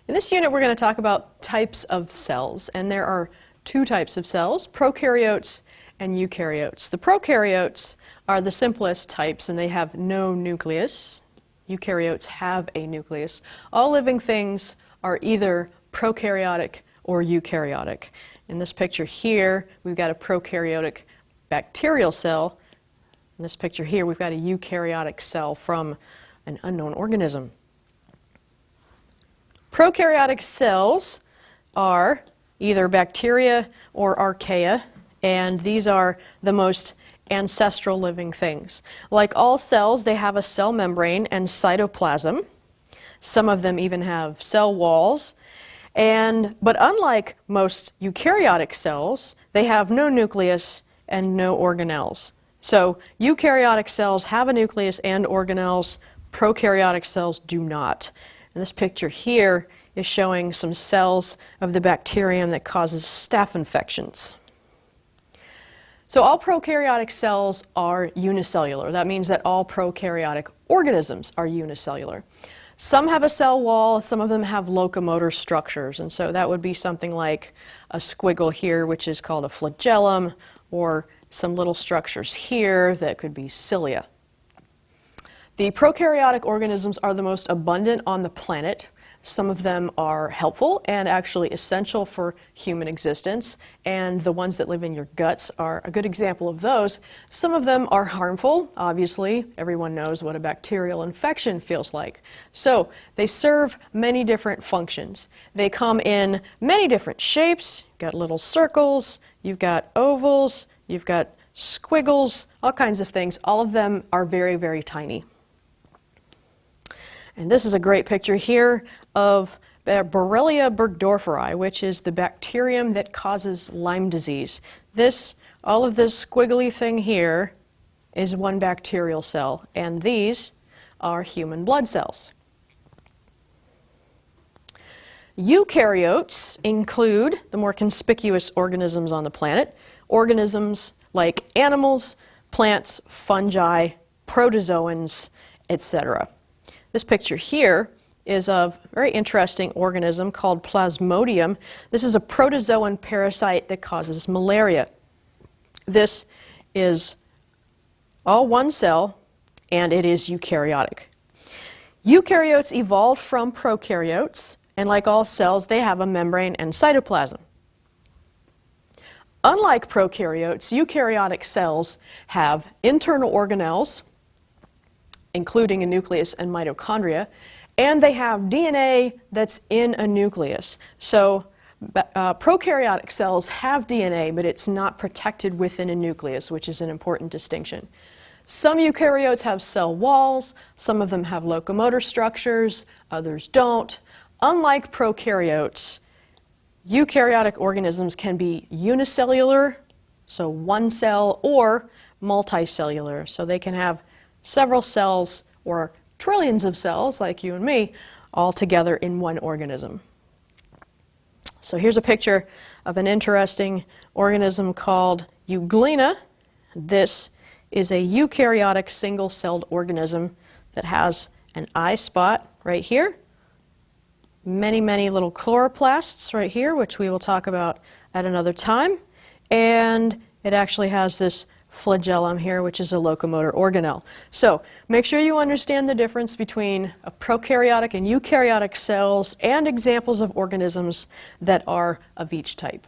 In this unit, we're going to talk about types of cells, and there are two types of cells, prokaryotes and eukaryotes. The prokaryotes are the simplest types, and they have no nucleus. Eukaryotes have a nucleus. All living things are either prokaryotic or eukaryotic. In this picture here, we've got a prokaryotic bacterial cell. In this picture here, we've got a eukaryotic cell from an unknown organism. Prokaryotic cells are either bacteria or archaea, and these are the most ancestral living things. Like all cells, they have a cell membrane and cytoplasm. Some of them even have cell walls. But unlike most eukaryotic cells, they have no nucleus and no organelles. So eukaryotic cells have a nucleus and organelles. Prokaryotic cells do not. And this picture here is showing some cells of the bacterium that causes staph infections. So all prokaryotic cells are unicellular. That means that all prokaryotic organisms are unicellular. Some have a cell wall, some of them have locomotor structures, and so that would be something like a squiggle here, which is called a flagellum, or some little structures here that could be cilia. The prokaryotic organisms are the most abundant on the planet. Some of them are helpful and actually essential for human existence, and the ones that live in your guts are a good example of those. Some of them are harmful, obviously. Everyone knows what a bacterial infection feels like. So they serve many different functions. They come in many different shapes. You've got little circles, you've got ovals, you've got squiggles, all kinds of things. All of them are very, very tiny. And this is a great picture here of Borrelia burgdorferi, which is the bacterium that causes Lyme disease. All of this squiggly thing here is one bacterial cell, and these are human blood cells. Eukaryotes include the more conspicuous organisms on the planet, organisms like animals, plants, fungi, protozoans, etc. This picture here is of a very interesting organism called Plasmodium. This is a protozoan parasite that causes malaria. This is all one cell, and it is eukaryotic. Eukaryotes evolved from prokaryotes, and like all cells, they have a membrane and cytoplasm. Unlike prokaryotes, eukaryotic cells have internal organelles, including a nucleus and mitochondria, and they have DNA that's in a nucleus. So prokaryotic cells have DNA, but it's not protected within a nucleus, which is an important distinction. Some eukaryotes have cell walls, some of them have locomotor structures, others don't. Unlike prokaryotes, eukaryotic organisms can be unicellular, so one cell, or multicellular, so they can have several cells or trillions of cells, like you and me, all together in one organism. So here's a picture of an interesting organism called Euglena. This is a eukaryotic single-celled organism that has an eye spot right here, many, many little chloroplasts right here, which we will talk about at another time, and it actually has this flagellum here, which is a locomotor organelle. So make sure you understand the difference between a prokaryotic and eukaryotic cells and examples of organisms that are of each type.